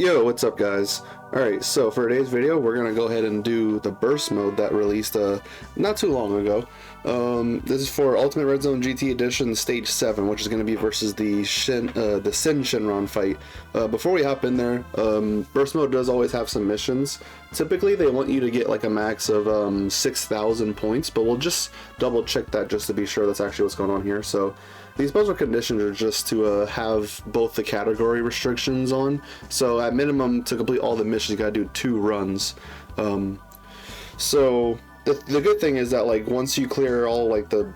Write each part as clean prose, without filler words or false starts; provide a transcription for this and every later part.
Yo, what's up guys? Alright, so for today's video, we're gonna go ahead and do the burst mode that released not too long ago. This is for Ultimate Red Zone GT Edition Stage 7, which is going to be versus the Sin Shenron fight. Before we hop in there, burst mode does always have some missions. Typically they want you to get like a max of 6,000 points, but we'll just double check that just to be sure that's actually what's going on here. So these puzzle conditions are just to have both the category restrictions on. So at minimum, to complete all the missions, you gotta do 2 runs. So the good thing is that like once you clear all like the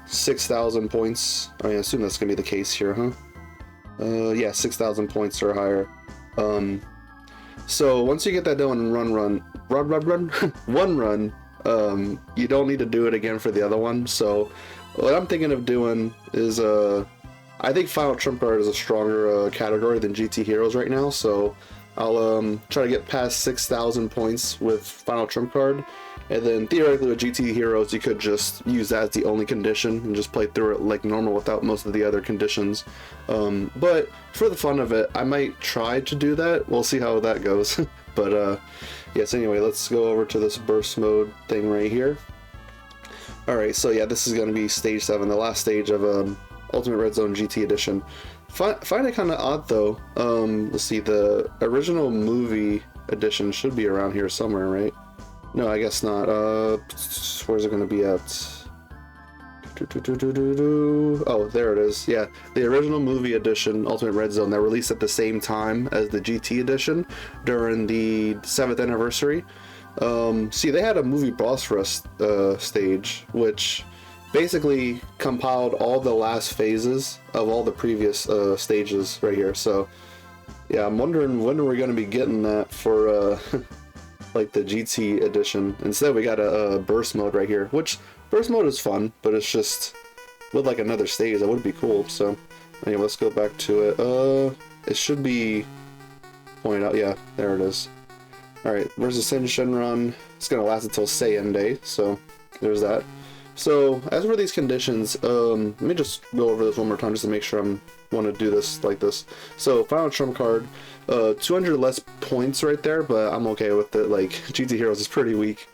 6,000 points, I assume that's gonna be the case here, huh? Yeah, 6,000 points or higher. So once you get that done and run, one run, you don't need to do it again for the other one. So what I'm thinking of doing is I think Final Trump Card is a stronger category than GT Heroes right now, so I'll try to get past 6,000 points with Final Trump Card, and then theoretically with GT Heroes you could just use that as the only condition and just play through it like normal without most of the other conditions. But for the fun of it, I might try to do that. We'll see how that goes. But yes, anyway, let's go over to this burst mode thing right here. Alright, so yeah, this is going to be Stage 7, the last stage of Ultimate Red Zone GT Edition. Find it kind of odd though. Let's see, the original movie edition should be around here somewhere, right? No, I guess not. Where's it going to be at? Oh, there it is. Yeah, the original movie edition, Ultimate Red Zone, that released at the same time as the GT edition during the 7th anniversary. See, they had a movie boss rush stage, which basically compiled all the last phases of all the previous stages right here. So yeah, I'm wondering when we're going to be getting that for like the GT edition. Instead we got a burst mode right here, which burst mode is fun, but it's just with like another stage. That would be cool. So anyway, let's go back to it. It should be pointed out. Yeah, there it is. Alright, versus Sin Shenron. It's gonna last until Saiyan Day, so there's that. So as for these conditions, let me just go over this one more time just to make sure I want to do this like this. So Final Trump Card, 200 less points right there, but I'm okay with it. Like GT Heroes is pretty weak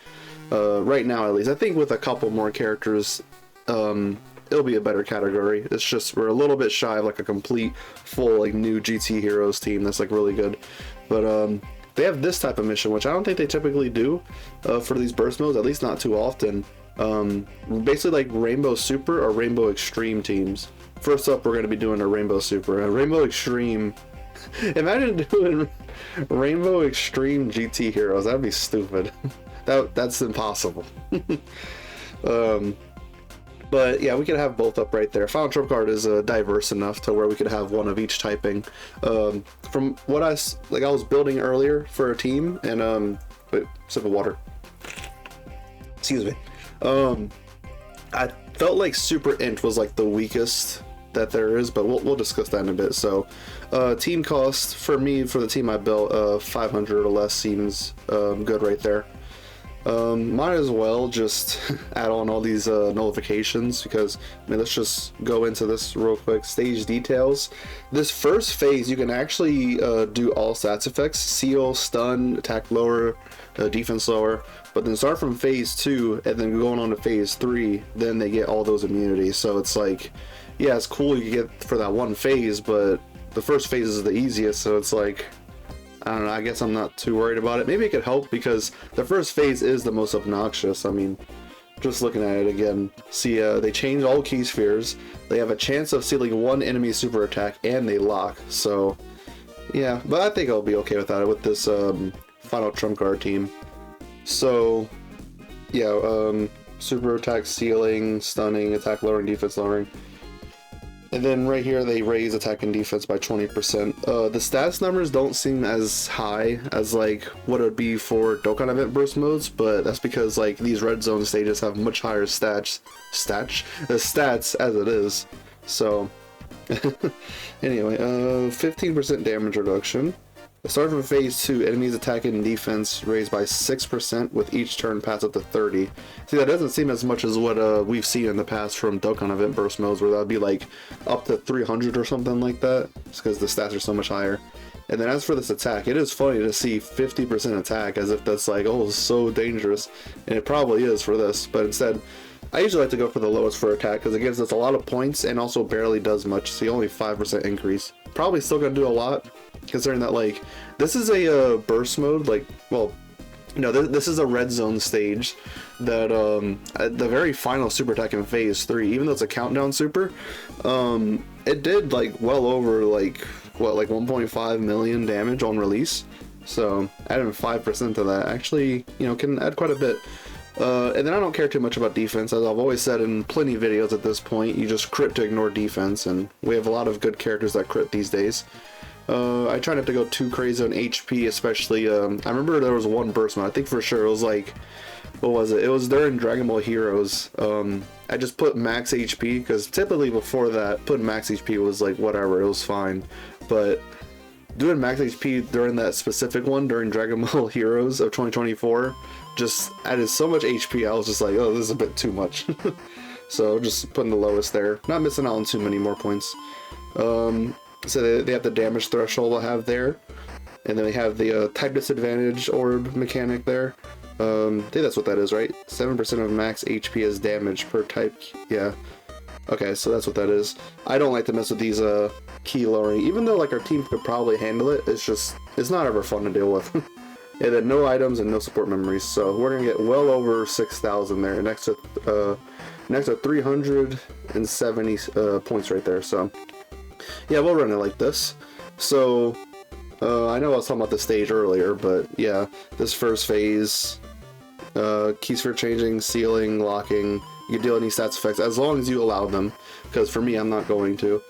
right now, at least. I think with a couple more characters, it'll be a better category. It's just we're a little bit shy of like a complete full like new GT Heroes team that's like really good, but they have this type of mission, which I don't think they typically do for these burst modes, at least not too often. Basically like Rainbow Super or Rainbow Extreme teams. First up, we're going to be doing a Rainbow Super. Rainbow Extreme. Imagine doing Rainbow Extreme GT Heroes. That'd be stupid. That's impossible. But yeah, we could have both up right there. Final Trump Card is diverse enough to where we could have one of each typing. From what I was building earlier for a team, and wait, sip of water. Excuse me. I felt like Super Int was like the weakest that there is, but we'll discuss that in a bit. So, team cost for me, for the team I built, 500 or less seems good right there. Might as well just add on all these notifications, because I mean, let's just go into this real quick. Stage details. This first phase you can actually do all stats effects: seal, stun, attack lower, defense lower. But then start from phase 2 and then going on to phase 3, then they get all those immunities. So it's like, yeah, it's cool you get for that one phase, but the first phase is the easiest, so it's like, I don't know, I guess I'm not too worried about it. Maybe it could help because the first phase is the most obnoxious. I mean, just looking at it again, see, they changed all key spheres. They have a chance of sealing one enemy super attack, and they lock. So, yeah, but I think I'll be okay with that with this Final Trump Card team. So, yeah, super attack, sealing, stunning, attack lowering, defense lowering. And then right here they raise attack and defense by 20%. The stats numbers don't seem as high as like what it would be for Dokkan event burst modes, but that's because like these red zone stages have much higher stats as it is. So anyway, 15% damage reduction. Start from phase 2, enemies attack and defense raised by 6% with each turn pass up to 30. See, that doesn't seem as much as what we've seen in the past from Dokkan event burst modes, where that would be like up to 300 or something like that, just because the stats are so much higher. And then as for this attack, it is funny to see 50% attack as if that's like, oh, so dangerous. And it probably is for this, but instead, I usually like to go for the lowest for attack because it gives us a lot of points and also barely does much. See, only 5% increase. Probably still gonna do a lot, considering that, like, this is a burst mode, like, well, no, this is a red zone stage that, at the very final super attack in phase 3, even though it's a countdown super, it did, like, well over, like, what, like 1.5 million damage on release. So adding 5% to that actually, you know, can add quite a bit. And then I don't care too much about defense, as I've always said in plenty of videos at this point. You just crit to ignore defense, and we have a lot of good characters that crit these days. I try not to go too crazy on HP, especially, I remember there was one burst mode, I think for sure, it was like, what was it? It was during Dragon Ball Heroes. I just put max HP, because typically before that, putting max HP was like, whatever, it was fine. But doing max HP during that specific one, during Dragon Ball Heroes of 2024, just added so much HP, I was just like, oh, this is a bit too much. So just putting the lowest there. Not missing out on too many more points. So they have the damage threshold I have there. And then they have the type disadvantage orb mechanic there. I think that's what that is, right? 7% of max HP is damage per type. Yeah. Okay, so that's what that is. I don't like to mess with these key lowering, even though like our team could probably handle it. It's just, it's not ever fun to deal with. And then no items and no support memories, so we're gonna get well over 6,000 there, next to 370 points right there. So yeah, we'll run it like this. So I know I was talking about the stage earlier, but yeah, this first phase, keys for changing, sealing, locking. You can deal any stats effects as long as you allow them, because for me, I'm not going to.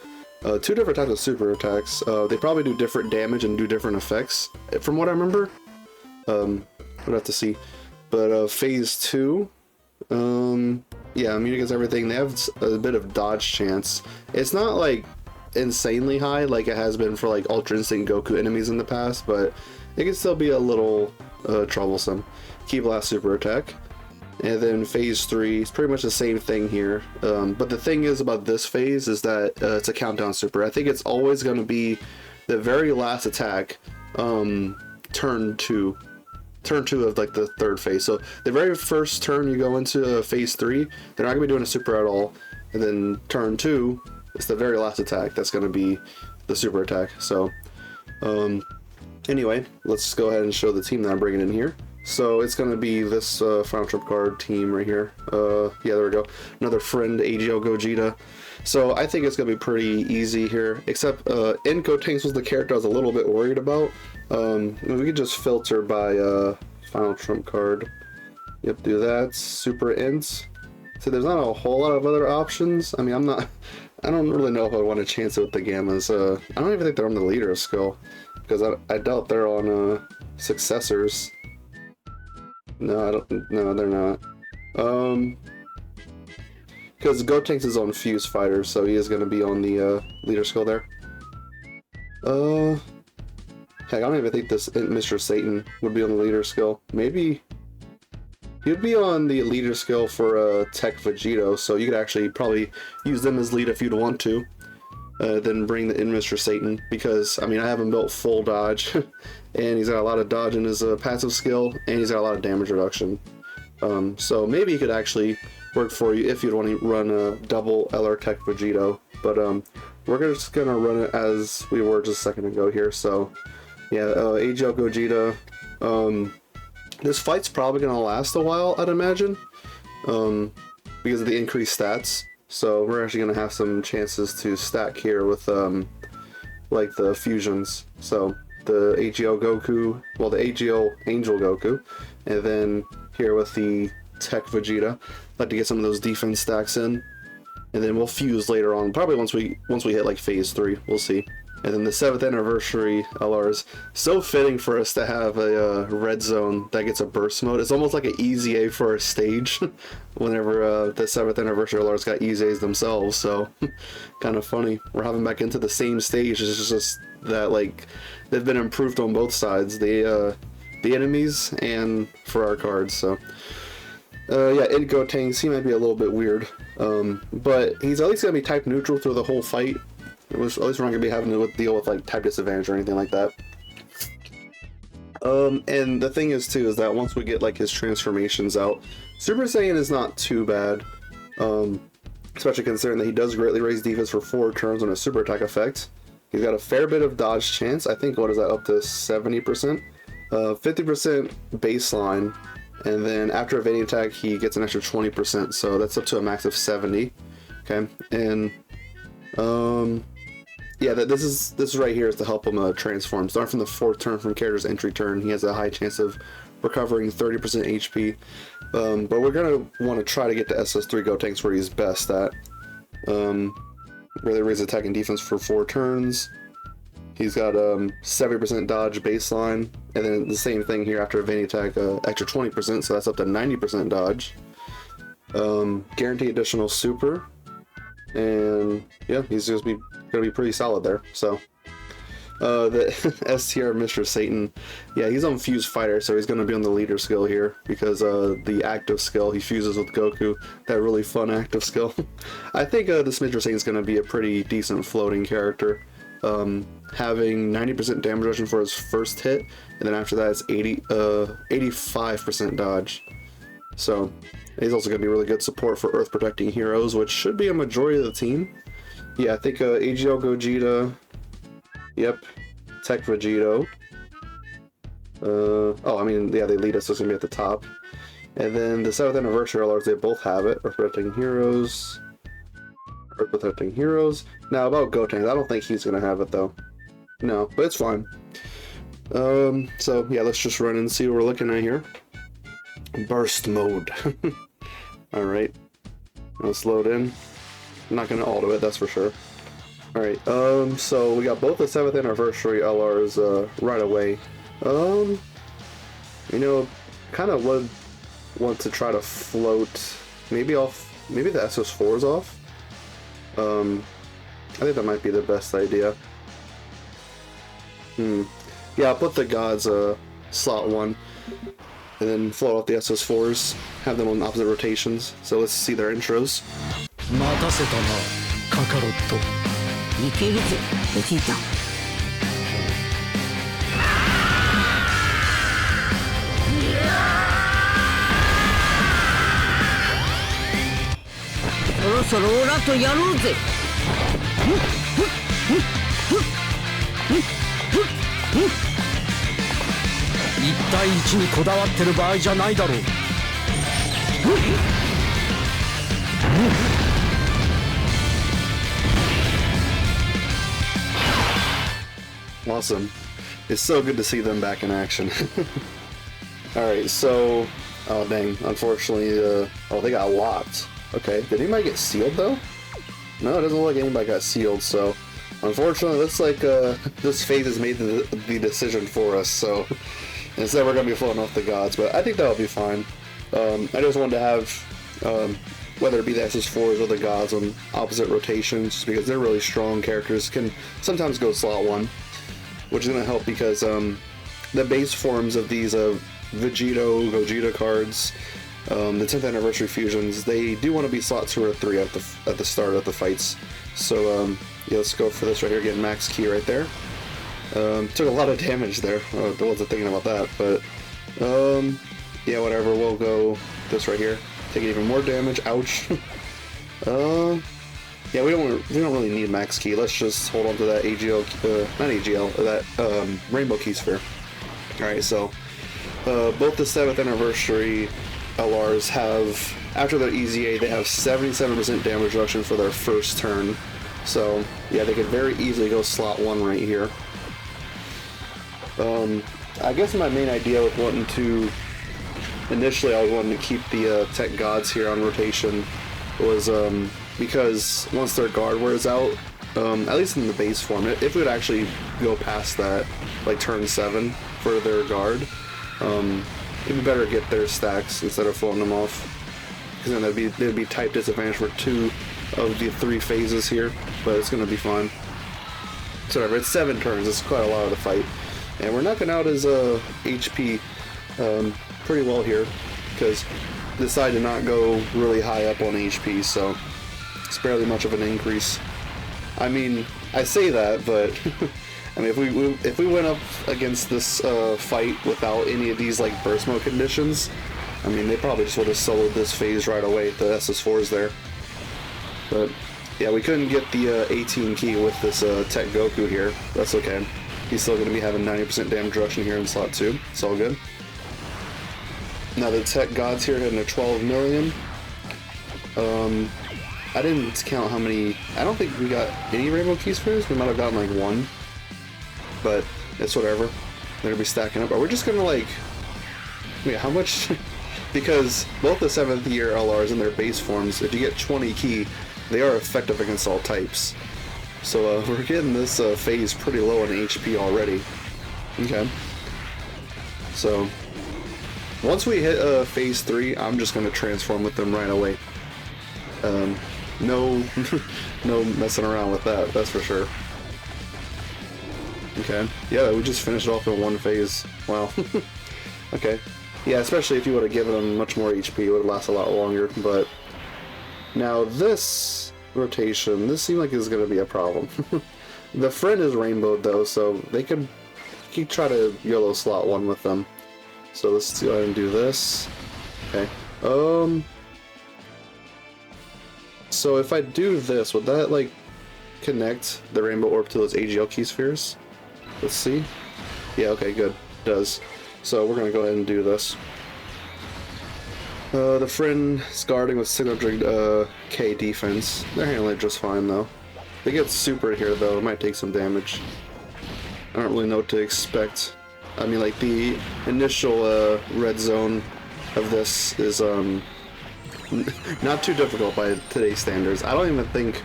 2 different types of super attacks. They probably do different damage and do different effects, from what I remember. We'll have to see. But phase 2, yeah, immune against everything. They have a bit of dodge chance. It's not like insanely high like it has been for like Ultra Instinct Goku enemies in the past, but it can still be a little troublesome. Key Blast super attack. And then phase 3 is pretty much the same thing here, but the thing is about this phase is that it's a countdown super. I think it's always going to be the very last attack, turn 2 of like the third phase. So the very first turn you go into phase 3, they're not going to be doing a super at all, and then turn 2, it's the very last attack that's going to be the super attack. So anyway, let's go ahead and show the team that I'm bringing in here. So it's going to be this Final Trump Card team right here. Yeah, there we go. Another friend, AGL Gogeta. So I think it's going to be pretty easy here, except Inko Tanks was the character I was a little bit worried about. We could just filter by Final Trump Card. Yep, do that. Super Int. So there's not a whole lot of other options. I mean, I don't really know if I want to chance it with the Gammas. I don't even think they're on the leader skill, because I doubt they're on successors. No, I don't. No, they're not. Because Gotenks is on Fuse Fighter, so he is going to be on the leader skill there. Heck, I don't even think this Mr. Satan would be on the leader skill. Maybe he would be on the leader skill for Tech Vegito, so you could actually probably use them as lead if you'd want to. Then bring in Mr. Satan, because I mean I have him built full dodge, and he's got a lot of dodge in his passive skill, and he's got a lot of damage reduction. So maybe he could actually work for you if you'd want to run a double LR Tech Vegito. But we're just gonna run it as we were just a second ago here. So yeah, AGL Gogeta. This fight's probably gonna last a while, I'd imagine, because of the increased stats. So we're actually gonna have some chances to stack here with like the fusions. So the AGL Goku, well, the AGL Angel Goku, and then here with the Tech Vegeta. Like to get some of those defense stacks in, and then we'll fuse later on. Probably once we hit like phase 3, we'll see. And then the 7th anniversary LRs, so fitting for us to have a red zone that gets a burst mode. It's almost like an easy A for a stage. Whenever the 7th anniversary LRs got easy A's themselves, so kind of funny. We're hopping back into the same stage. It's just that like they've been improved on both sides, the enemies and for our cards. So yeah, Inko Tanks, he might be a little bit weird, but he's at least gonna be type neutral through the whole fight. At least we're not gonna be having to deal with like type disadvantage or anything like that. And the thing is too is that once we get like his transformations out, Super Saiyan is not too bad. Especially considering that he does greatly raise defense for 4 turns on a super attack effect. He's got a fair bit of dodge chance. I think, what is that, up to 70%? 50% baseline, and then after evading attack, he gets an extra 20%, so that's up to a max of 70. Okay, and yeah, this is right here is to help him transform. Starting from the 4th turn from character's entry turn, he has a high chance of recovering 30% HP. But we're gonna want to try to get to SS3 Gotenks where he's best at. Really raise attack and defense for 4 turns. He's got 70% dodge baseline, and then the same thing here after evading attack, extra 20%, so that's up to 90% dodge. Guarantee additional super, and yeah, he's just gonna be pretty solid there. So the STR Mr. Satan, yeah, he's on Fuse Fighter, so he's gonna be on the leader skill here because the active skill he fuses with Goku, that really fun active skill. I think this Mr. Satan's gonna be a pretty decent floating character. Having 90% damage reduction for his first hit, and then after that it's 85% dodge. So he's also going to be really good support for Earth protecting heroes, which should be a majority of the team. Yeah, I think AGL Gogeta, yep, Tech Vegito. Oh, I mean, yeah, they lead us, so it's going to be at the top. And then the 7th anniversary LRs, they both have it. Earth protecting heroes. Earth protecting heroes. Now about Gotenks, I don't think he's gonna have it though. No, but it's fine. So yeah, let's just run and see what we're looking at here. Burst mode. Alright. Let's load in. I'm not gonna auto it, that's for sure. Alright, so we got both the 7th anniversary LRs right away. You know, kinda would want to try to float maybe the SS4s off. I think that might be the best idea. Yeah, I'll put the gods slot 1 and then float off the SS4s, have them on opposite rotations. So let's see their intros. Awesome. It's so good to see them back in action. Alright, so... oh dang, unfortunately, oh, they got locked. Okay, did anybody get sealed though? No, it doesn't look like anybody got sealed, so... unfortunately, looks like this phase has made the decision for us, so... instead we're going to be floating off the gods, but I think that'll be fine. I just wanted to have, whether it be the SS4s or the gods on opposite rotations, because they're really strong characters, can sometimes go slot 1, which is going to help because the base forms of these Gogeta cards, the 10th anniversary fusions, they do want to be slot 2 or 3 at the start of the fights. So yeah, let's go for this right here, get max key right there. Took a lot of damage there. I wasn't thinking about that, but yeah, whatever. We'll go this right here. Taking even more damage. Ouch. Yeah, we don't really need max key. Let's just hold on to that AGL, not AGL, that Rainbow Key Sphere. All right, so both the 7th anniversary LRs have, after their EZA, they have 77% damage reduction for their first turn. So yeah, they could very easily go slot 1 right here. I guess my main idea with wanting to, initially I was wanting to keep the Tech Gods here on rotation was because once their guard wears out, at least in the base form, if we would actually go past that, like turn 7 for their guard, it'd be better to get their stacks instead of floating them off, because then there'd be type disadvantage for 2 of the 3 phases here, but it's going to be fine. So whatever, it's 7 turns, it's quite a lot of the fight. And we're knocking out his HP pretty well here, because decided to not go really high up on HP, so it's barely much of an increase. I mean, I say that, but I mean, if we went up against this fight without any of these like burst mode conditions, I mean, they probably just would have soloed this phase right away. The SS4s there, but yeah, we couldn't get the 18 key with this Tech Goku here. That's okay. He's still going to be having 90% damage reduction here in slot 2. It's all good. Now the Tech Gods here hitting a 12 million. I didn't count how many. I don't think we got any Rainbow Key Spheres. We might have gotten like 1. But it's whatever. They're going to be stacking up. Are we just going to like... Wait, how much... Because both the 7th year LRs and their base forms, if you get 20 key, they are effective against all types. So we're getting this phase pretty low in HP already. Okay. So once we hit phase 3, I'm just going to transform with them right away. No, no messing around with that, that's for sure. Okay. Yeah, we just finished it off in 1 phase. Wow. Okay. Yeah, especially if you would have given them much more HP, it would last a lot longer. But now this rotation, this seemed like it was going to be a problem. The friend is rainbowed though, so they could try to YOLO slot 1 with them. So let's go ahead and do this. Okay. So if I do this, would that like connect the rainbow orb to those AGL key spheres? Let's see. Yeah, okay, good. It does. So we're gonna go ahead and do this. The friend is guarding with 600 K defense. They're handling it just fine though. They get super here though, it might take some damage. I don't really know what to expect. I mean, like the initial red zone of this is not too difficult by today's standards. I don't even think,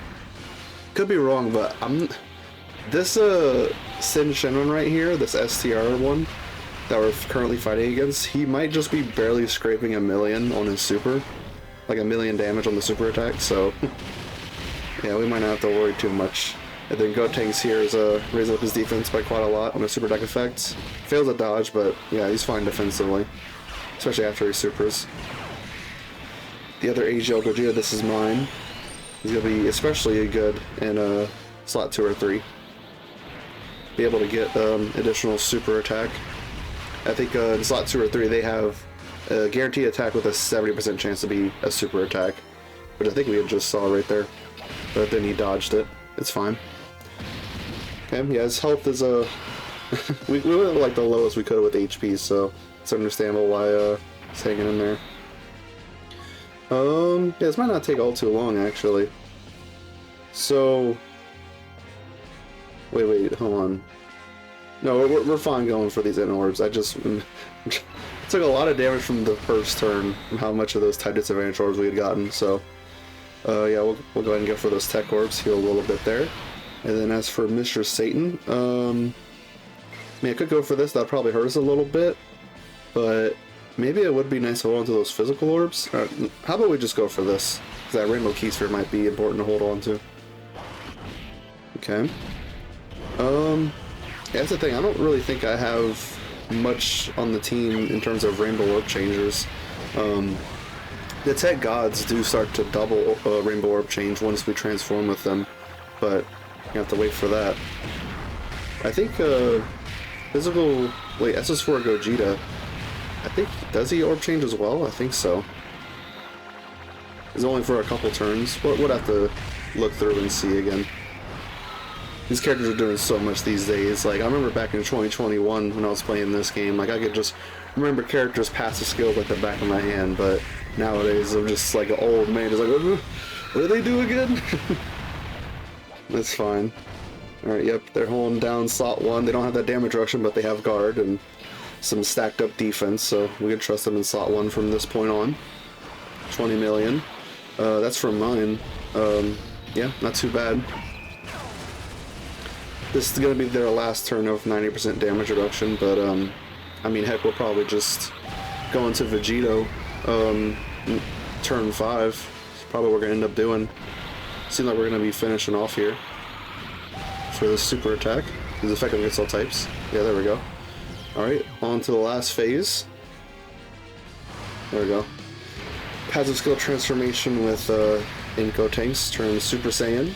could be wrong, but this Sin Shenron right here, this STR one that we're currently fighting against, he might just be barely scraping 1 million on his super, like 1 million damage on the super attack. So yeah, we might not have to worry too much. And then Gotenks here is raising up his defense by quite a lot on a super attack effect. Fails a dodge, but yeah, he's fine defensively, especially after he supers. The other AGL Gogeta, this is mine. He's gonna be especially good in slot 2 or 3. Be able to get additional super attack. I think in slot 2 or 3 they have a guaranteed attack with a 70% chance to be a super attack, which I think we had just saw right there. But then he dodged it. It's fine. Okay, yeah, his health is we went like the lowest we could with HP, so it's understandable why he's hanging in there. Yeah, this might not take all too long actually. So wait, hold on. No, we're fine going for these in orbs. I just took a lot of damage from the first turn, from how much of those type disadvantage orbs we had gotten. So yeah, we'll go ahead and go for those tech orbs, heal a little bit there. And then as for Mr. Satan, I mean, I could go for this. That'd probably hurt us a little bit, but maybe it would be nice to hold on to those physical orbs. How about we just go for this? Because that Rainbow Key Sphere might be important to hold on to. Okay. Yeah, that's the thing. I don't really think I have much on the team in terms of Rainbow Orb Changers. The Tech Gods do start to double Rainbow Orb Change once we transform with them, but you have to wait for that. I think physical... Wait, SS4 Gogeta, I think, does he Orb Change as well? I think so. It's only for a couple turns. We'll have to look through and see again. These characters are doing so much these days. Like, I remember back in 2021 when I was playing this game, like, I could just remember characters' passive skills like the back of my hand, but nowadays I'm just like an old man, just like, what do they do again? That's fine. Alright, yep, they're holding down slot 1. They don't have that damage reduction, but they have guard and some stacked up defense, so we can trust them in slot 1 from this point on. 20 million. That's from mine. Yeah, not too bad. This is going to be their last turn of 90% damage reduction, but I mean, heck, we'll probably just go into Vegito turn 5. That's probably what we're going to end up doing. Seems like we're going to be finishing off here for this super attack. It's effective against all types. Yeah, there we go. Alright, on to the last phase. There we go. Passive skill transformation with Inko Tanks, turn Super Saiyan.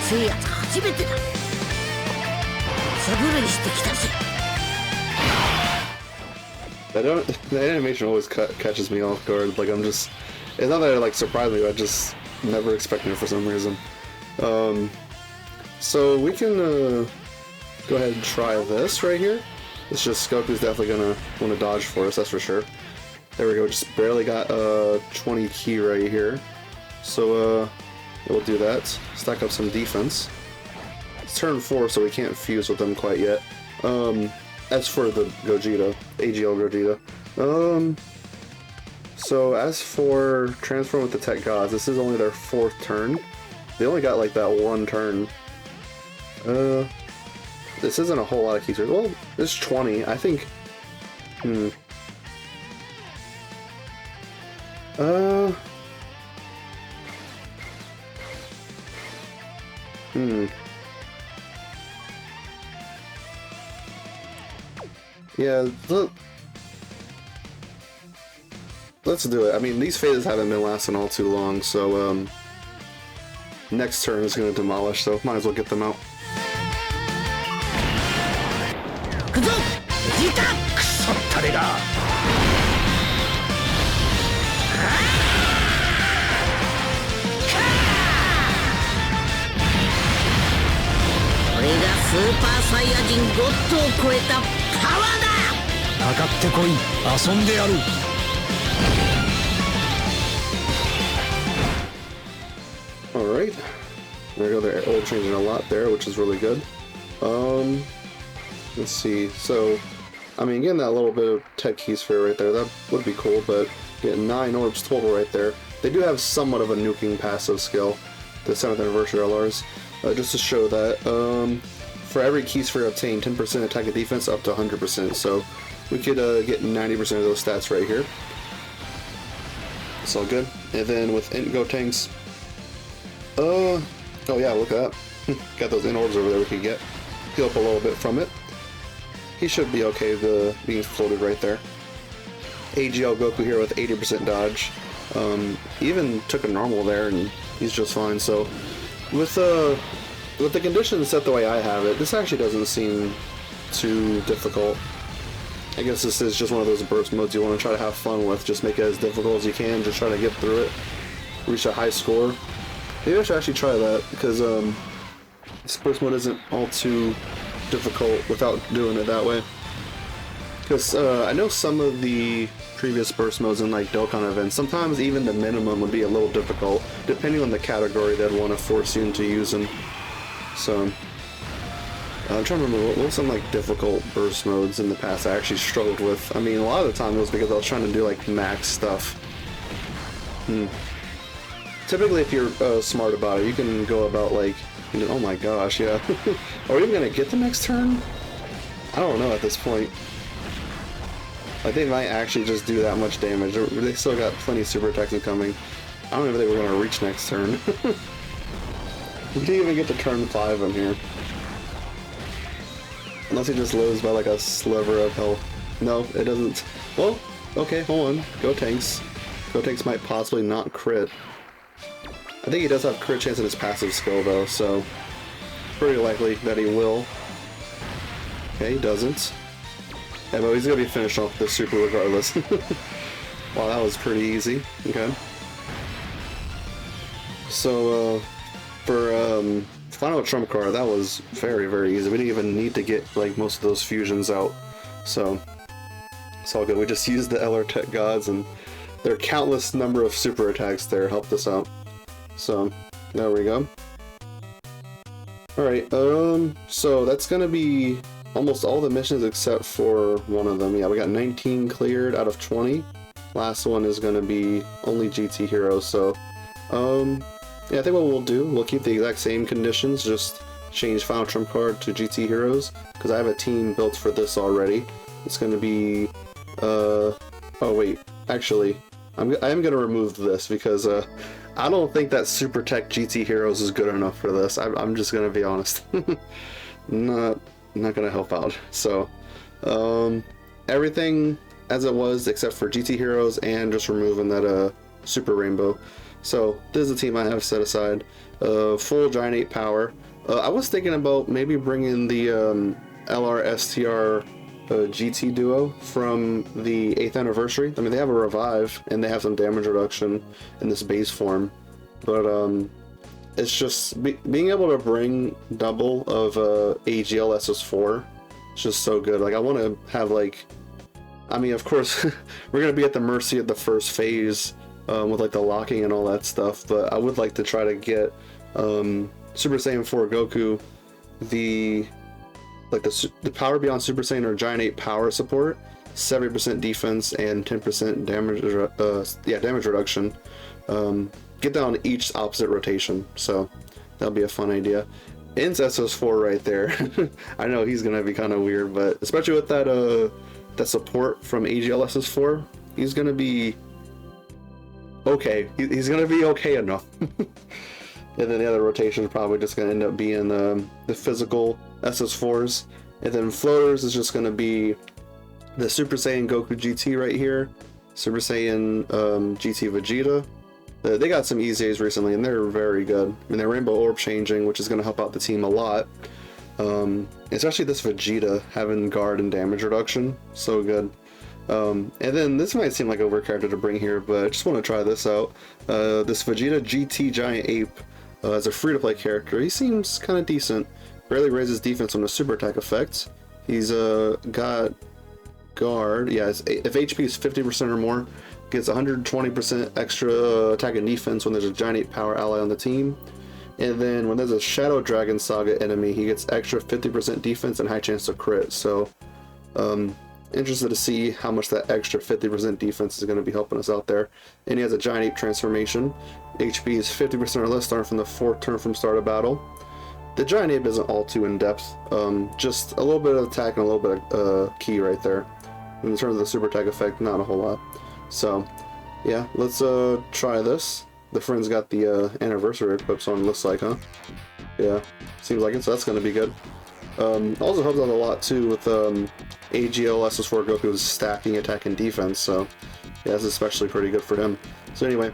強いやつ初めてだ。サブレイしてきたぜ。 The animation always catches me off guard. Like, I'm just, it's not that it like surprised me, but I just never expected it for some reason. So we can go ahead and try this right here. It's just Goku's definitely gonna want to dodge for us, that's for sure. There we go, just barely got 20 ki right here. So we'll do that. Stack up some defense. It's turn 4, so we can't fuse with them quite yet. As for the Gogeta, AGL Gogeta. So as for transform with the Tech Gods, this is only their 4th turn. They only got like that 1 turn. This isn't a whole lot of keys. Well, it's 20. I think. Yeah, let's do it. I mean, these phases haven't been lasting all too long, so next turn is going to demolish, so might as well get them out. Alright, there we go, they're old changing a lot there, which is really good. Let's see, so, I mean, getting that little bit of tech key sphere right there, that would be cool, but getting 9 orbs total right there. They do have somewhat of a nuking passive skill, the 7th anniversary LRs, just to show that, for every key sphere obtained, 10% attack and defense up to 100%, so we could get 90% of those stats right here. It's all good. And then with Go Tanks, oh yeah, look at that. Got those in orbs over there we can get. Heal up a little bit from it. He should be okay, being floated right there. AGL Goku here with 80% dodge. Even took a normal there and he's just fine. So with the conditions set the way I have it, this actually doesn't seem too difficult. I guess this is just one of those burst modes you want to try to have fun with. Just make it as difficult as you can, just try to get through it, reach a high score. Maybe I should actually try that, because this burst mode isn't all too difficult without doing it that way. Because I know some of the previous burst modes in like Dokkan events, sometimes even the minimum would be a little difficult, depending on the category they'd want to force you into using. So I'm trying to remember what were some like difficult burst modes in the past I actually struggled with. I mean, a lot of the time it was because I was trying to do like max stuff. Typically, if you're smart about it, you can go about like, you know, oh my gosh, yeah. Are we even gonna get the next turn? I don't know at this point. Like, they might actually just do that much damage. They still got plenty of super attacks incoming. I don't know if they were gonna reach next turn. We didn't even get to turn 5 in here. Unless he just lives by like a sliver of health. No, it doesn't. Well, okay, hold on. Go Tanks. Go Tanks might possibly not crit. I think he does have crit chance in his passive skill though, so pretty likely that he will. Okay, he doesn't. Yeah, but he's gonna be finished off the super regardless. Wow, that was pretty easy. Okay. So, for final trump card, that was very, very easy. We didn't even need to get like most of those fusions out, so it's all good. We just used the LR Tech Gods, and their countless number of super attacks there helped us out. So there we go. All right, so that's gonna be almost all the missions except for one of them. Yeah, we got 19 cleared out of 20. Last one is gonna be only GT Heroes. So, yeah, I think what we'll do, we'll keep the exact same conditions, just change Final Trump Card to GT Heroes, because I have a team built for this already. It's gonna be, oh wait, actually, I am gonna remove this because I don't think that Super Tech GT Heroes is good enough for this. I'm just gonna be honest. not gonna help out. So everything as it was except for GT Heroes and just removing that Super Rainbow. So this is the team I have set aside. full Giant Ape power. I was thinking about maybe bringing the LR-STR GT duo from the 8th anniversary. I mean, they have a revive and they have some damage reduction in this base form, but it's just being able to bring double of AGL SS4. It's just so good. Like, I want to have, like, I mean, of course, we're gonna be at the mercy of the first phase with like the locking and all that stuff, but I would like to try to get Super Saiyan 4 Goku the power beyond Super Saiyan or Giant Ape power support, 70% defense and 10% damage damage reduction. Get that on each opposite rotation, so that'll be a fun idea. In's SS4 right there. I know he's gonna be kind of weird, but especially with that support from AGL SS4, he's gonna be okay. He's gonna be okay enough. And then the other rotation is probably just gonna end up being the physical SS4s, and then floaters is just gonna be the Super Saiyan Goku GT right here, Super Saiyan GT Vegeta. They got some EZAs recently, and they're very good. I mean, they're rainbow orb changing, which is going to help out the team a lot. Especially this Vegeta having guard and damage reduction, so good. And then this might seem like over character to bring here, but I just want to try this out. This Vegeta GT Giant Ape as a free-to-play character, he seems kind of decent. Barely raises defense on the super attack effect. He's got guard. Yeah, if HP is 50% or more, gets 120% extra attack and defense when there's a Giant Ape power ally on the team. And then when there's a Shadow Dragon Saga enemy, he gets extra 50% defense and high chance to crit. So, interested to see how much that extra 50% defense is going to be helping us out there. And he has a Giant Ape transformation. HP is 50% or less starting from the 4th turn from start of battle. The Giant Ape isn't all too in-depth. Just a little bit of attack and a little bit of key right there. In terms of the super attack effect, not a whole lot. So, yeah, let's try this. The friend's got the anniversary equips on, looks like, huh? Yeah, seems like it, so that's going to be good. Also helps out a lot, too, with AGL SS4 Goku's stacking attack and defense, so yeah, that's especially pretty good for him. So anyway,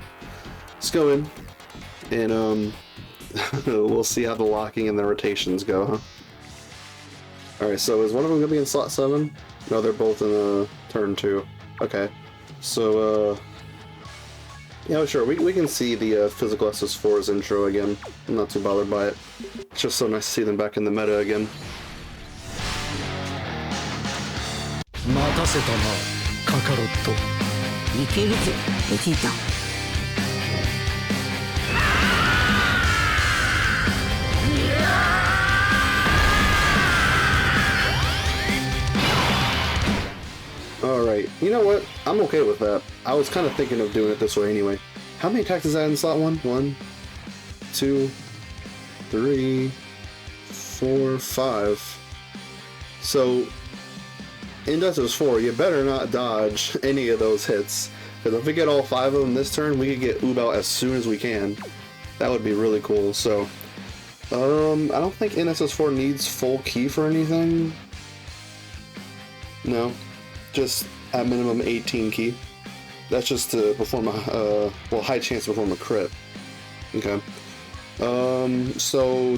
let's go in, and we'll see how the locking and the rotations go, huh? Alright, so is one of them going to be in slot 7? No, they're both in turn 2. Okay. So, yeah, sure, we can see the physical SS4's intro again. I'm not too bothered by it. It's just so nice to see them back in the meta again. Alright, you know what? I'm okay with that. I was kind of thinking of doing it this way anyway. How many attacks is that in slot 1? 1, 2, 3, 4, 5. So, in Death's 4, you better not dodge any of those hits. Because if we get all 5 of them this turn, we could get Oob out as soon as we can. That would be really cool. So, I don't think NSS4 needs full key for anything. No. Just at minimum 18 key. That's just to perform a high chance to perform a crit. Okay. So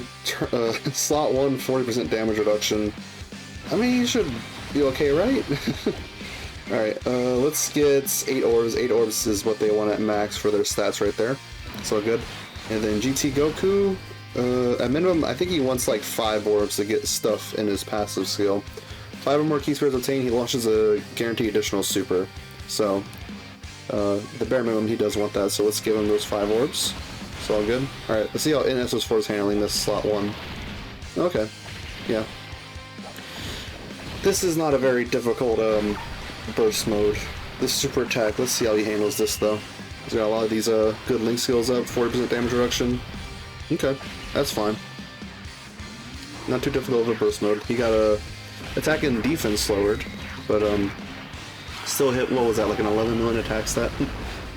slot 1, 40% damage reduction. I mean, you should be okay, right? Alright, let's get 8 orbs. 8 orbs is what they want at max for their stats right there. So good. And then GT Goku, at minimum, I think he wants like 5 orbs to get stuff in his passive skill. 5 or more key spirits obtained, he launches a guaranteed additional super. So, the bare minimum, he does want that, so let's give him those 5 orbs. It's all good. Alright, let's see how NSS4 is handling this slot 1. Okay, yeah. This is not a very difficult burst mode. This super attack, let's see how he handles this though. He's got a lot of these good link skills up, 40% damage reduction. Okay, that's fine. Not too difficult of a burst mode. He got a attack and defense lowered, but still hit, what was that, like an 11 million attack stat?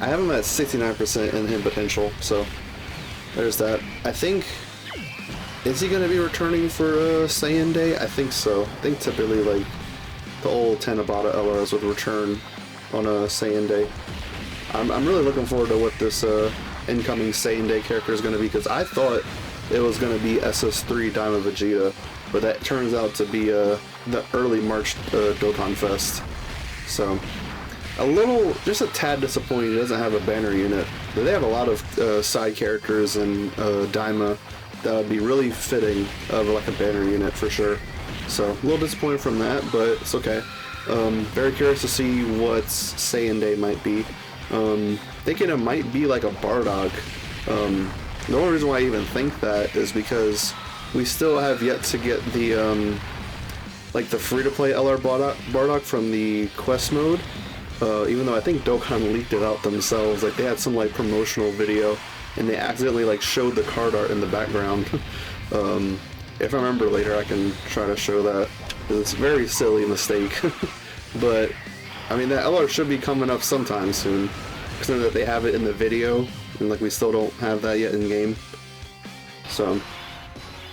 I have him at 69% in hit potential, so there's that. I think, is he going to be returning for Saiyan Day? I think so. I think typically like the old Tanabata LRs would return on a Saiyan Day. I'm really looking forward to what this incoming Saiyan Day character is going to be, because I thought it was going to be SS3 Diamond Vegeta, but that turns out to be the early March Dokkan Fest. So just a tad disappointing. It doesn't have a banner unit, but they have a lot of side characters and Daima that would be really fitting of like a banner unit for sure. So a little disappointed from that, but it's okay. Very curious to see what Saiyan Day might be. Thinking it might be like a Bardock. The only reason why I even think that is because we still have yet to get the like the free-to-play LR Bardock from the quest mode. Even though I think Dokkan leaked it out themselves, like they had some like promotional video and they accidentally like showed the card art in the background. If I remember later, I can try to show that. It's a very silly mistake. But I mean, that LR should be coming up sometime soon, considering that they have it in the video and like we still don't have that yet in game. So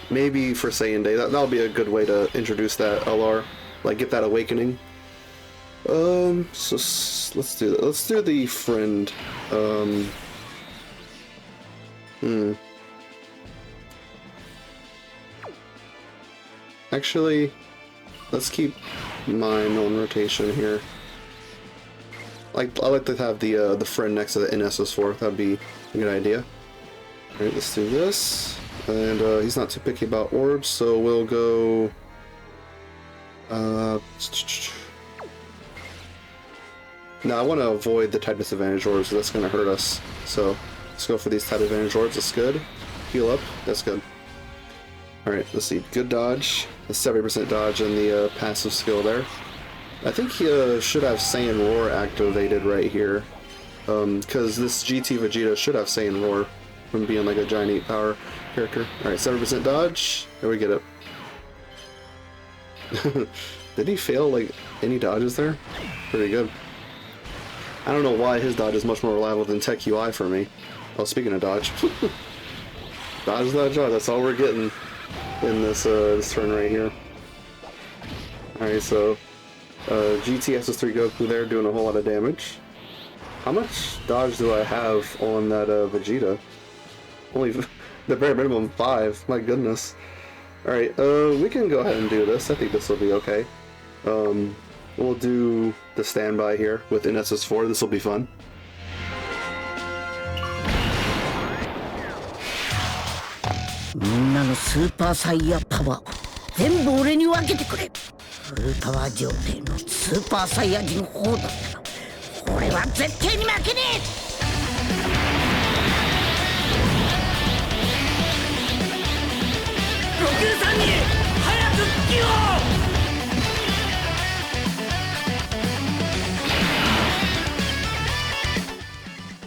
maybe for Saiyan Day, that'll be a good way to introduce that LR, like get that awakening. So let's do that. Let's do the friend. Actually, let's keep mine on rotation here. I like to have the friend next to the NSS4. That'd be a good idea. All right, let's do this. And he's not too picky about orbs, so we'll go. Now I want to avoid the type disadvantage orbs, so that's going to hurt us. So let's go for these type advantage orbs. That's good. Heal up. That's good. Alright, let's see. Good dodge. The 70% dodge and the passive skill there. I think he should have Saiyan Roar activated right here. Because this GT Vegeta should have Saiyan Roar from being like a giant 8 power character. Alright, 70% dodge. There we get it. Did he fail like any dodges there? Pretty good. I don't know why his dodge is much more reliable than Tech UI for me. Oh, speaking of dodge. Dodge, that's all we're getting in this turn right here. Alright, so GT SS3 Goku there doing a whole lot of damage. How much dodge do I have on that Vegeta? Only the bare minimum 5, my goodness. Alright, we can go ahead and do this. I think this will be okay. We'll do the standby here with NSS4. This will be fun.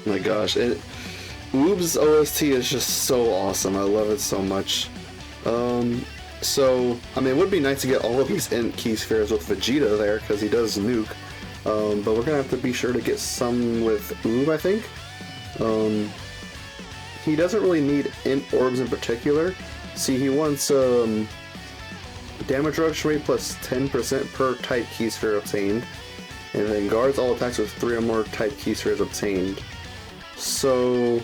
Oh my gosh, Oob's OST is just so awesome. I love it so much. So, I mean, it would be nice to get all of these Int Key Spheres with Vegeta there, because he does nuke. But we're gonna have to be sure to get some with Oob, I think. He doesn't really need Int Orbs in particular. See, he wants damage reduction rate plus 10% per type Key Sphere obtained. And then guards all attacks with 3 or more type Key Spheres obtained. So,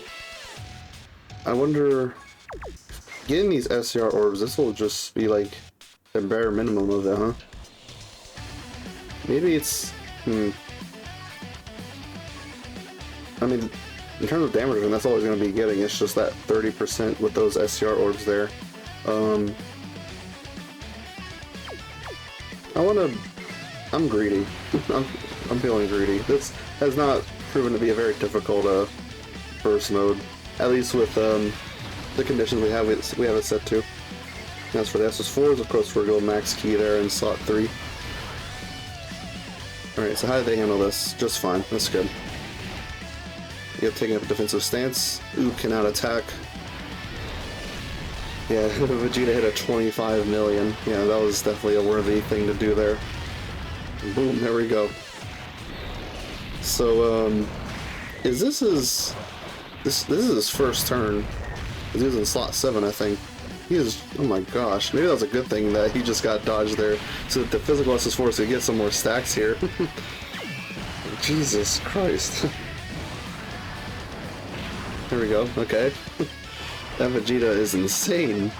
I wonder, getting these SCR orbs, this will just be like the bare minimum of it, huh? Maybe it's, I mean, in terms of damage, and that's all he's going to be getting. It's just that 30% with those SCR orbs there. I'm greedy. I'm feeling greedy. This has not proven to be a very difficult burst mode, at least with the conditions we have it set to. As for the SS4s, of course, we're going max key there in slot 3. Alright, so how did they handle this? Just fine. That's good. Yep, taking up a defensive stance. Oob cannot attack. Yeah, Vegeta hit a 25 million. Yeah, that was definitely a worthy thing to do there. Boom, there we go. So, this is his first turn. He was in slot 7, I think. He is, oh my gosh, maybe that was a good thing that he just got dodged there, so that the physical SS4 so he get some more stacks here. There we go. Okay. That Vegeta is insane.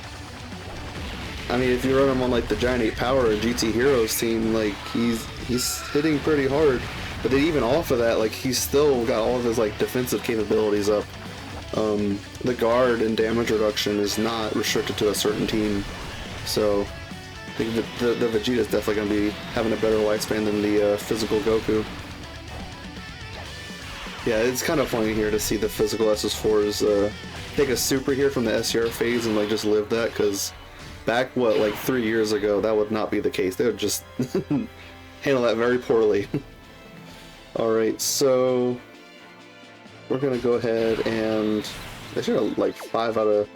I mean, if you run him on like the Giant 8 Power or GT Heroes team, like he's hitting pretty hard. But then even off of that, like he's still got all of his like defensive capabilities up. The guard and damage reduction is not restricted to a certain team, so I think the Vegeta is definitely going to be having a better lifespan than the physical Goku. Yeah, it's kind of funny here to see the physical SS4s take a super here from the SCR phase and like just live that, because back, what, like 3 years ago, that would not be the case. They would just handle that very poorly. Alright, so we're gonna go ahead and they should have like 5 out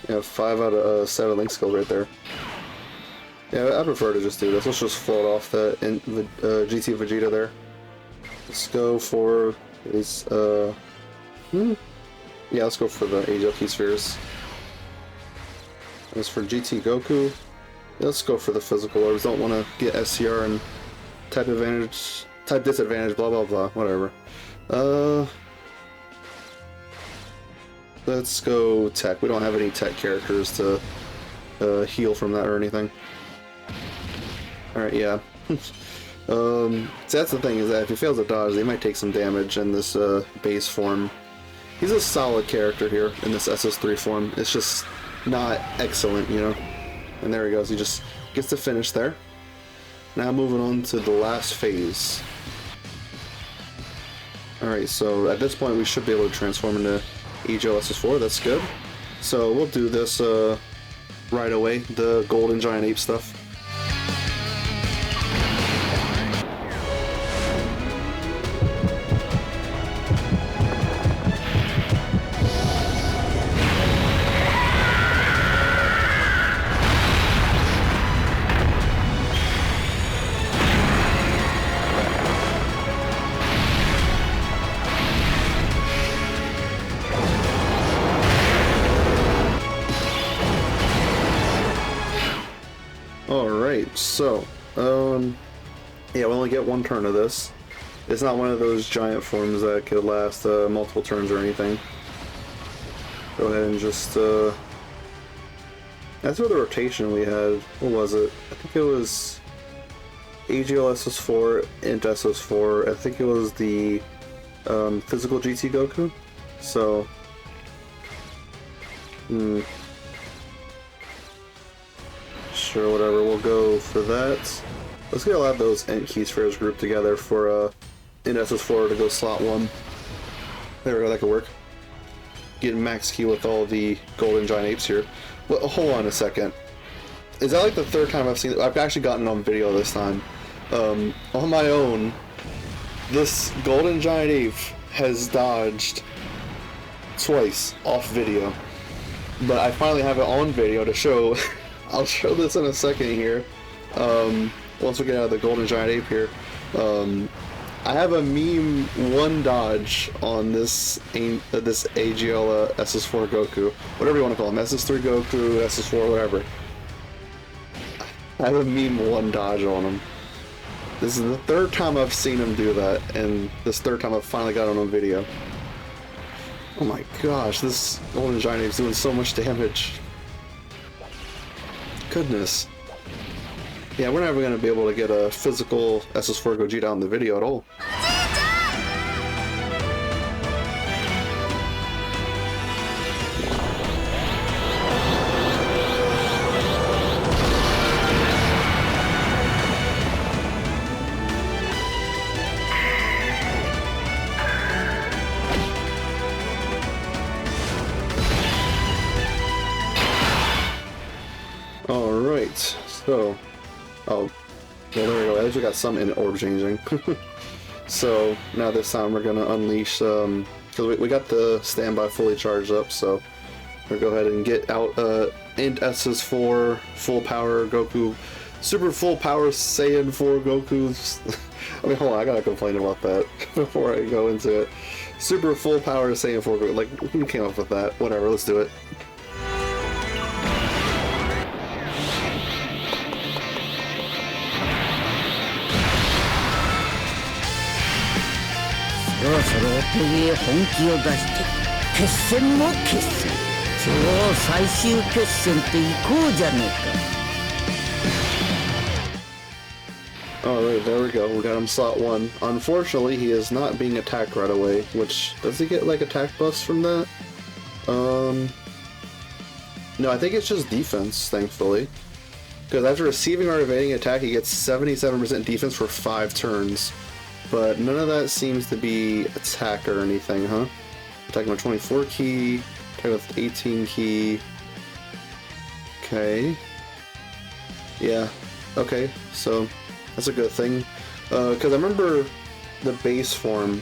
of 7 link skills right there. Yeah, I prefer to just do this. Let's just float off the GT Vegeta there. Let's go for these. Yeah, let's go for the AGL Key Spheres. As for GT Goku, let's go for the physical orbs. Don't want to get SCR and type advantage, type disadvantage, blah blah blah, whatever. Let's go tech. We don't have any tech characters to heal from that or anything. Alright, yeah. So that's the thing, is that if he fails to dodge, they might take some damage in this base form. He's a solid character here in this SS3 form. It's just not excellent, you know. And there he goes. He just gets to finish there. Now moving on to the last phase. Alright, so at this point we should be able to transform into EGL SS4. That's good. So we'll do this right away, the Golden Giant Ape stuff. Alright, so, yeah, we only get one turn of this. It's not one of those giant forms that could last multiple turns or anything. Go ahead and just, that's for the rotation we had. What was it? I think it was AGL SS4, Int SS4. I think it was the physical GT Goku. So, sure, whatever, we'll go for that. Let's get a lot of those Int Key Spheres grouped together for Int SS4 to go slot 1. There we go, that could work. Getting max key with all the Golden Giant Apes here. Well, hold on a second. Is that like the third time I've seen it? I've actually gotten it on video this time. On my own, this Golden Giant Ape has dodged twice off video. But I finally have it on video to show. I'll show this in a second here. Once we get out of the Golden Giant Ape here. I have a meme one dodge on this AGL SS4 Goku. Whatever you want to call him. SS3 Goku, SS4, whatever. I have a meme one dodge on him. This is the third time I've seen him do that, and this third time I've finally got it on video. Oh my gosh, this Golden Giant Ape's doing so much damage. Goodness. Yeah, we're never going to be able to get a physical SS4 Gogeta on the video at all. Alright, so... oh, well there we go, at least we got some in orb changing. So, now this time we're gonna unleash, because we got the standby fully charged up, so we'll go ahead and get out Int SS4 full power Goku, super full power Saiyan 4 Goku's. I mean, hold on, I gotta complain about that before I go into it. Super full power Saiyan 4 Goku, like, who came up with that? Whatever, let's do it. So ろそろお手芸本気を出して決戦も決戦、超最終決戦っていこうじゃねえか。 Alright, there we go. We got him slot 1. Unfortunately, he is not being attacked right away, which... Does he get, like, attack buffs from that? No, I think it's just defense, thankfully. Because after receiving our evading attack, he gets 77% defense for 5 turns. But none of that seems to be attack or anything, huh? Attacking with 24 key, attacking with 18 key... Okay... Yeah, okay, so... That's a good thing, because I remember the base form,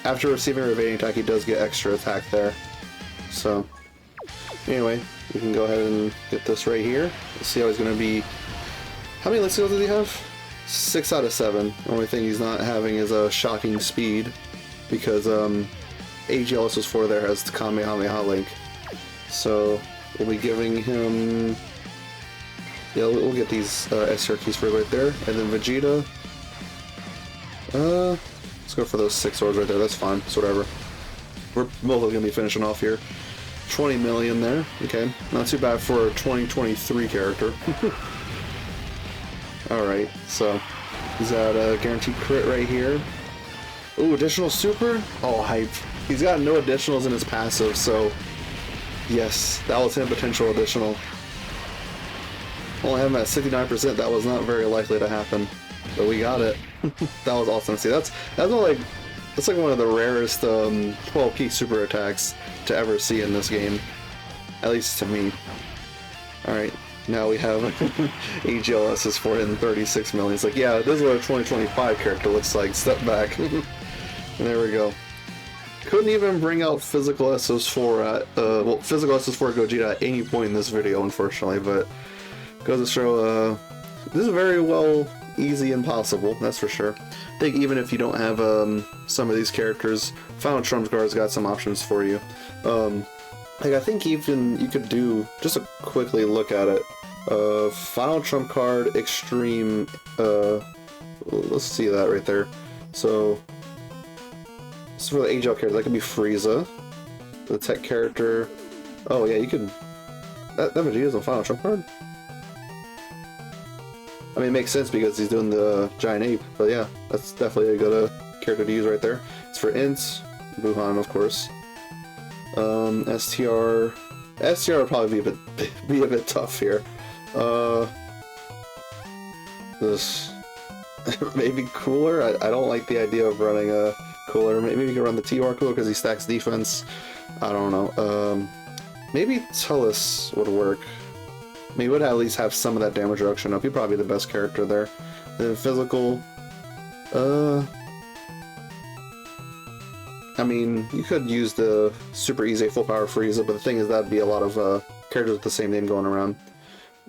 after receiving a evading attack, he does get extra attack there. So, anyway, we can go ahead and get this right here. Let's see how he's going to be. How many life skills does he have? 6 out of 7. The only thing he's not having is a shocking speed, because AGLSS 4 there has the Kamehameha Link. So, we'll be giving him... Yeah, we'll get these SR keys for right there, and then Vegeta. Let's go for those 6 swords right there. That's fine. It's whatever. We're both gonna be finishing off here. 20 million there. Okay, not too bad for a 2023 character. All right, so he's got a guaranteed crit right here. Ooh, additional super. Oh, hype. He's got no additionals in his passive, so yes, that was him potential additional. Only having at 69%, that was not very likely to happen, but we got it. That was awesome to see. That's like one of the rarest 12 key super attacks to ever see in this game, at least to me. All right, now we have AGLSS for in 36 million. It's like, yeah, this is what a 2025 character looks like. Step back, and there we go. Couldn't even bring out physical SS4 at well, physical SS4 Gogeta at any point in this video, unfortunately, but. Goes to show, this is very well easy and possible, that's for sure. I think even if you don't have some of these characters, Final Trump Card's got some options for you. Like I think even you could do, just to quickly look at it, Final Trump Card Extreme, let's see that right there. So for the AGL character, that could be Frieza. The tech character, oh yeah, you could, that Vegeta's on Final Trump Card? I mean, it makes sense because he's doing the giant ape, but yeah, that's definitely a good character to use right there. It's for Int, Buhan, of course. STR would probably be a bit tough here. This maybe Cooler. I don't like the idea of running a Cooler. Maybe you can run the TR Cooler because he stacks defense. I don't know. Maybe Tullus would work. I mean, he would at least have some of that damage reduction up. He'd probably be the best character there. Then physical, I mean, you could use the super easy full power Frieza, but the thing is that'd be a lot of characters with the same name going around.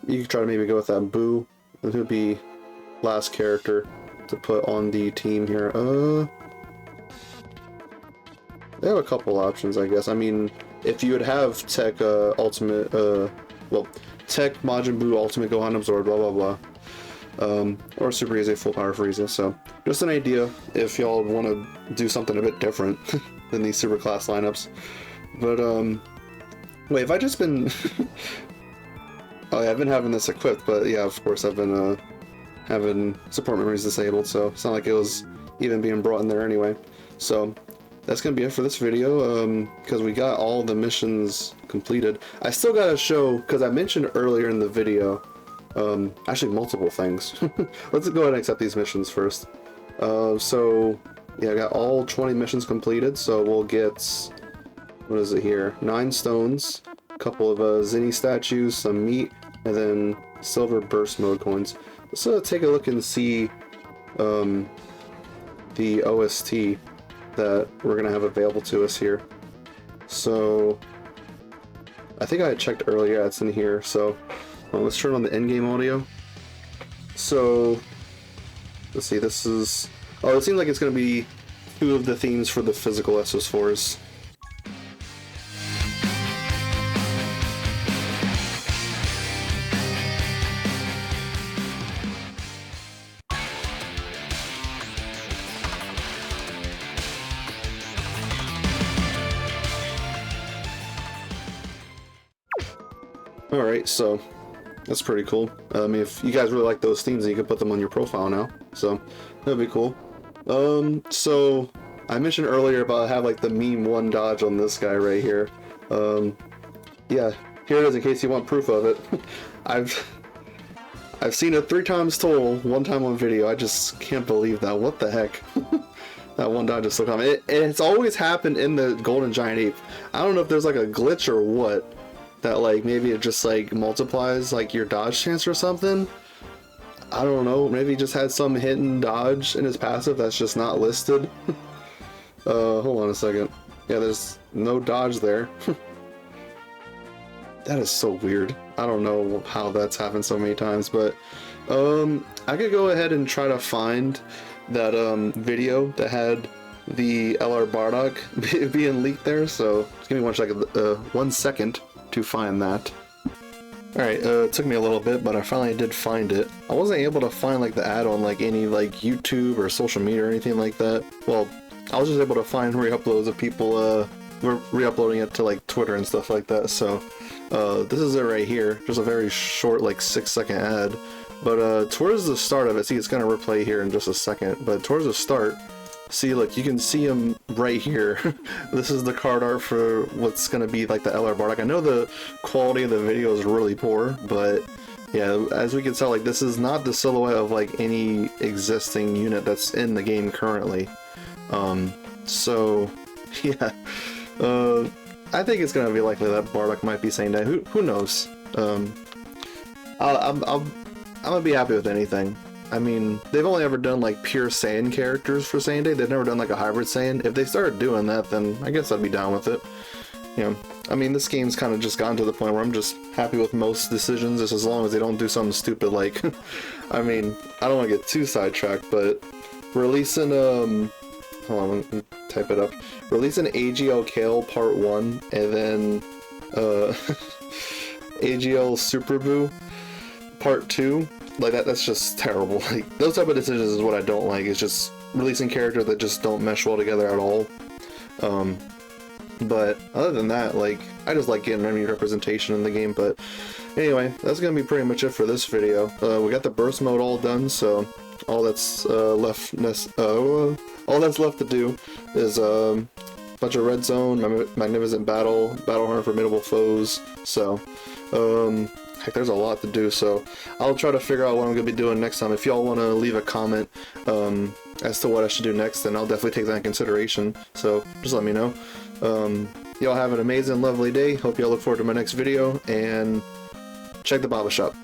You could try to maybe go with that Boo, and who'd be last character to put on the team here. They have a couple options, I guess. I mean, if you would have Tech Ultimate, well. Tech Majin Buu Ultimate Gohan Absorb, blah blah blah, or Super Easy Full Power Frieza. So just an idea if y'all want to do something a bit different than these super class lineups. But wait, have I just been? Oh yeah, I've been having this equipped, but yeah, of course I've been having support memories disabled, so it's not like it was even being brought in there anyway. So that's gonna be it for this video, because we got all the missions completed. I still gotta show, because I mentioned earlier in the video, actually multiple things. Let's go ahead and accept these missions first. So yeah, I got all 20 missions completed, so we'll get, what is it here, 9 stones, a couple of Zinni statues, some meat, and then silver burst mode coins. Let's take a look and see the OST that we're gonna have available to us here. So I think I had checked earlier, it's in here, so let's turn on the in-game audio. So let's see, this is, oh, it seems like it's gonna be 2 of the themes for the physical SS4s. Alright, so that's pretty cool. I mean, if you guys really like those themes, you can put them on your profile now. So that'd be cool. So I mentioned earlier about I have like the meme one dodge on this guy right here. Yeah, here it is in case you want proof of it. I've seen it 3 times total, 1 time on video. I just can't believe that. What the heck? That one dodge is so common. It's always happened in the Golden Giant Ape. I don't know if there's like a glitch or what, that like maybe it just like multiplies like your dodge chance or something. I don't know. Maybe he just had some hidden dodge in his passive that's just not listed. Hold on a second. Yeah, there's no dodge there. That is so weird. I don't know how that's happened so many times, but I could go ahead and try to find that video that had the LR Bardock being leaked there, so just give me 1 second to find that. Alright, it took me a little bit, but I finally did find it. I wasn't able to find like the ad on like any like YouTube or social media or anything like that. Well, I was just able to find re-uploads of people were re-uploading it to like Twitter and stuff like that, so this is it right here. Just a very short like 6-second ad. But towards the start of it, see, it's gonna replay here in just a second, but towards the start, see, look, you can see him right here. This is the card art for what's gonna be like the LR Bardock. I know the quality of the video is really poor, but yeah, as we can tell, like, this is not the silhouette of like any existing unit that's in the game currently. So yeah, I think it's gonna be likely that Bardock might be saying that. Who knows? I'm gonna be happy with anything. I mean, they've only ever done like pure Saiyan characters for Saiyan Day. They've never done like a hybrid Saiyan. If they started doing that, then I guess I'd be down with it. You know, I mean, this game's kind of just gotten to the point where I'm just happy with most decisions, just as long as they don't do something stupid like, I mean, I don't want to get too sidetracked, but releasing, hold on, let me type it up. Releasing AGL Kale Part 1, and then, AGL Super Boo Part 2, like that's just terrible. Like, those type of decisions is what I don't like. It's just releasing characters that just don't mesh well together at all. But other than that, like, I just like getting any representation in the game. But anyway, that's gonna be pretty much it for this video. We got the burst mode all done, so all that's left to do is a bunch of red zone, magnificent battle harm, formidable foes. So heck, there's a lot to do, so I'll try to figure out what I'm going to be doing next time. If y'all want to leave a comment as to what I should do next, then I'll definitely take that in consideration, so just let me know. Y'all have an amazing, lovely day. Hope y'all look forward to my next video, and check the Baba Shop.